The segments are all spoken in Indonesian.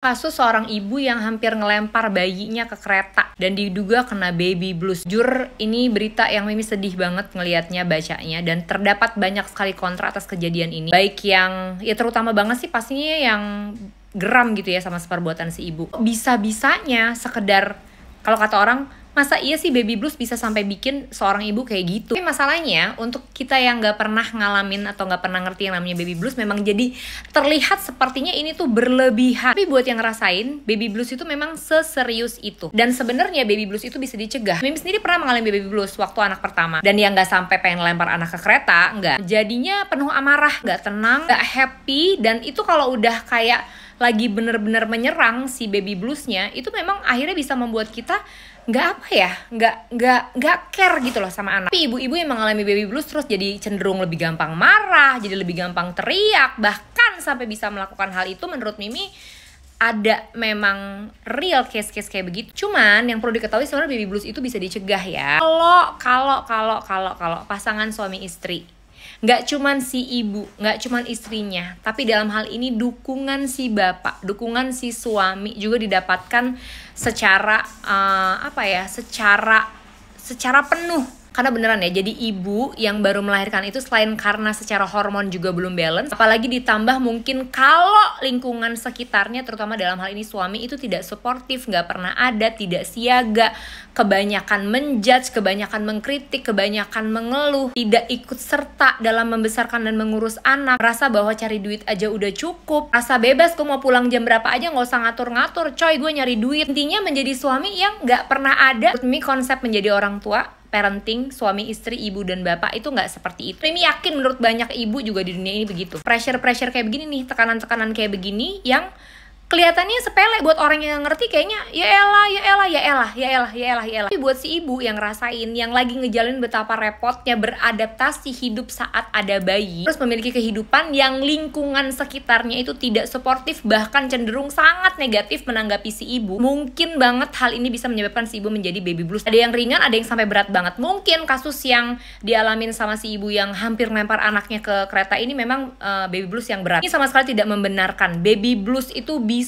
Kasus seorang ibu yang hampir ngelempar bayinya ke kereta dan diduga kena baby blues. Jujur, ini berita yang Mimi sedih banget ngelihatnya, bacanya, dan terdapat banyak sekali kontra atas kejadian ini. Baik yang, ya terutama banget sih pastinya yang geram gitu ya sama perbuatan si ibu. Bisa-bisanya sekedar, kalau kata orang, masa iya sih baby blues bisa sampai bikin seorang ibu kayak gitu. Tapi masalahnya untuk kita yang gak pernah ngalamin atau gak pernah ngerti yang namanya baby blues, memang jadi terlihat sepertinya ini tuh berlebihan. Tapi buat yang ngerasain, baby blues itu memang seserius itu. Dan sebenarnya baby blues itu bisa dicegah. Mimi sendiri pernah mengalami baby blues waktu anak pertama. Dan yang gak sampai pengen lempar anak ke kereta, enggak. Jadinya penuh amarah, gak tenang, gak happy. Dan itu kalau udah kayak lagi bener-bener menyerang si baby bluesnya, itu memang akhirnya bisa membuat kita nggak care gitu loh sama anak. Tapi ibu-ibu yang mengalami baby blues terus jadi cenderung lebih gampang marah, jadi lebih gampang teriak, bahkan sampai bisa melakukan hal itu. Menurut Mimi ada memang real case-case kayak begitu. Cuman yang perlu diketahui sebenarnya baby blues itu bisa dicegah ya. Kalau pasangan suami istri, nggak cuman si ibu, nggak cuman istrinya, tapi dalam hal ini dukungan si bapak, dukungan si suami juga didapatkan secara secara penuh. Karena beneran ya, jadi ibu yang baru melahirkan itu selain karena secara hormon juga belum balance, apalagi ditambah mungkin kalau lingkungan sekitarnya, terutama dalam hal ini suami, itu tidak suportif, nggak pernah ada, tidak siaga, kebanyakan menjudge, kebanyakan mengkritik, kebanyakan mengeluh, tidak ikut serta dalam membesarkan dan mengurus anak, rasa bahwa cari duit aja udah cukup, rasa bebas, gue mau pulang jam berapa aja, nggak usah ngatur-ngatur, coy gue nyari duit. Intinya menjadi suami yang nggak pernah ada. Menurut Mimi konsep menjadi orang tua, parenting, suami, istri, ibu, dan bapak itu nggak seperti itu. Mimi yakin menurut banyak ibu juga di dunia ini begitu. Pressure kayak begini nih, tekanan-tekanan kayak begini yang kelihatannya sepele buat orang yang ngerti, kayaknya ya elah. Tapi buat si ibu yang ngerasain, yang lagi ngejalin betapa repotnya beradaptasi hidup saat ada bayi, terus memiliki kehidupan yang lingkungan sekitarnya itu tidak suportif, bahkan cenderung sangat negatif menanggapi si ibu, mungkin banget hal ini bisa menyebabkan si ibu menjadi baby blues. Ada yang ringan, ada yang sampai berat banget. Mungkin kasus yang dialamin sama si ibu yang hampir lempar anaknya ke kereta ini memang baby blues yang berat. Ini sama sekali tidak membenarkan. Baby blues itu bisa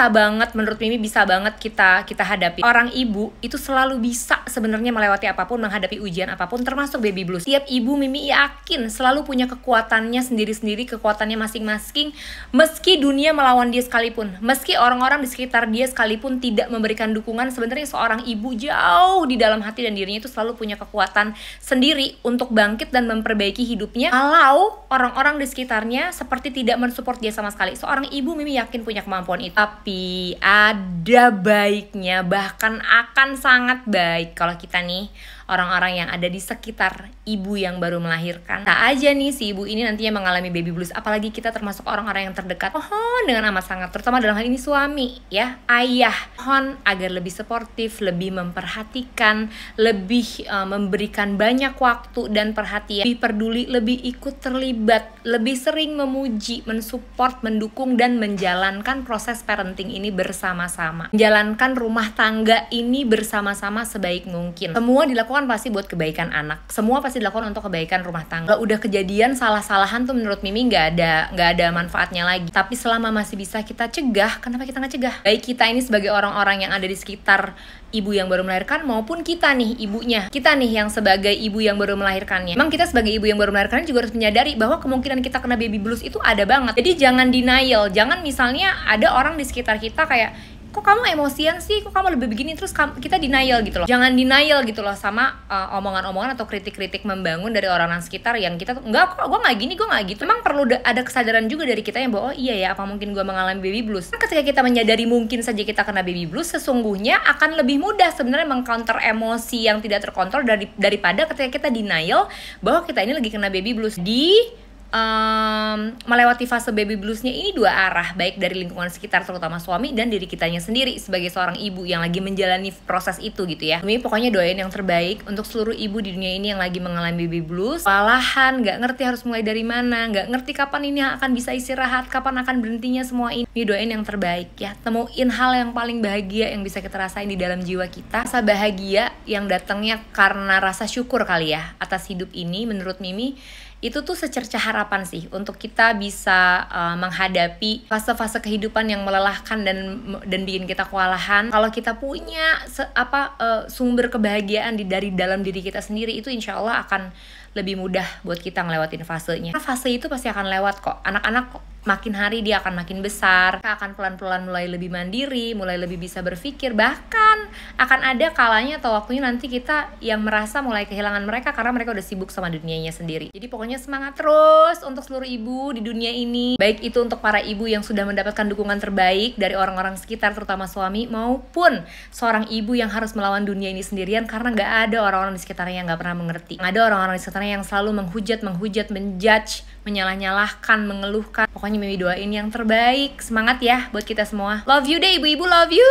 banget, menurut Mimi bisa banget kita hadapi. Orang ibu itu selalu bisa sebenarnya melewati apapun, menghadapi ujian apapun, termasuk baby blues. Tiap ibu Mimi yakin selalu punya kekuatannya sendiri-sendiri, kekuatannya masing-masing, meski dunia melawan dia sekalipun, meski orang-orang di sekitar dia sekalipun tidak memberikan dukungan. Sebenarnya seorang ibu jauh di dalam hati dan dirinya itu selalu punya kekuatan sendiri untuk bangkit dan memperbaiki hidupnya kalau orang-orang di sekitarnya seperti tidak mensupport dia sama sekali. Seorang ibu Mimi yakin punya kemampuan itu. Tapi ada baiknya, bahkan akan sangat baik kalau kita nih, orang-orang yang ada di sekitar ibu yang baru melahirkan, tak aja nih si ibu ini nantinya mengalami baby blues, apalagi kita termasuk orang-orang yang terdekat, mohon dengan amat sangat, terutama dalam hal ini suami ya, ayah, mohon agar lebih suportif, lebih memperhatikan, lebih memberikan banyak waktu dan perhatian, lebih peduli, lebih ikut terlibat, lebih sering memuji, mensupport, mendukung, dan menjalankan proses parenting ini bersama-sama, menjalankan rumah tangga ini bersama-sama sebaik mungkin. Semua dilakukan pasti buat kebaikan anak, semua pasti dilakukan untuk kebaikan rumah tangga. Kalau udah kejadian salah-salahan tuh menurut Mimi nggak ada manfaatnya lagi. Tapi selama masih bisa kita cegah, kenapa kita nggak cegah? Baik kita ini sebagai orang-orang yang ada di sekitar ibu yang baru melahirkan, maupun kita nih ibunya, kita nih yang sebagai ibu yang baru melahirkannya. Memang kita sebagai ibu yang baru melahirkan juga harus menyadari bahwa kemungkinan kita kena baby blues itu ada banget. Jadi jangan denial, jangan misalnya ada orang di sekitar kita kayak, kok kamu emosian sih, kok kamu lebih begini, terus kita denial gitu loh. Jangan denial gitu loh sama omongan-omongan atau kritik-kritik membangun dari orang-orang sekitar yang kita tuh, enggak kok, gue gak gini, gue gak gitu. Memang perlu ada kesadaran juga dari kita yang bahwa, oh iya ya, apa mungkin gue mengalami baby blues. Ketika kita menyadari mungkin saja kita kena baby blues, sesungguhnya akan lebih mudah sebenarnya mengcounter emosi yang tidak terkontrol daripada ketika kita denial bahwa kita ini lagi kena baby blues. Melewati fase baby bluesnya ini dua arah, baik dari lingkungan sekitar terutama suami dan diri kitanya sendiri sebagai seorang ibu yang lagi menjalani proses itu gitu ya. Ini pokoknya doain yang terbaik untuk seluruh ibu di dunia ini yang lagi mengalami baby blues, kewalahan, gak ngerti harus mulai dari mana, gak ngerti kapan ini akan bisa istirahat, kapan akan berhentinya semua ini. Ini doain yang terbaik ya, temuin hal yang paling bahagia yang bisa kita rasain di dalam jiwa kita, rasa bahagia yang datangnya karena rasa syukur kali ya atas hidup ini. Menurut Mimi itu tuh secercah harapan sih untuk kita bisa menghadapi fase-fase kehidupan yang melelahkan dan bikin kita kewalahan. Kalau kita punya sumber kebahagiaan dari dalam diri kita sendiri, itu insya Allah akan lebih mudah buat kita ngelewatin fasenya. Karena fase itu pasti akan lewat kok. Anak-anak makin hari dia akan makin besar, akan pelan-pelan mulai lebih mandiri, mulai lebih bisa berpikir. Bahkan akan ada kalanya atau waktunya nanti kita yang merasa mulai kehilangan mereka karena mereka udah sibuk sama dunianya sendiri. Jadi pokoknya semangat terus untuk seluruh ibu di dunia ini. Baik itu untuk para ibu yang sudah mendapatkan dukungan terbaik dari orang-orang sekitar, terutama suami, maupun seorang ibu yang harus melawan dunia ini sendirian karena gak ada orang-orang di sekitarnya yang gak pernah mengerti. Ada orang-orang di sekitarnya yang selalu menghujat, menjudge, menyalah-nyalahkan, mengeluhkan. Pokoknya Mimi doain yang terbaik. Semangat ya buat kita semua. Love you deh ibu-ibu, love you.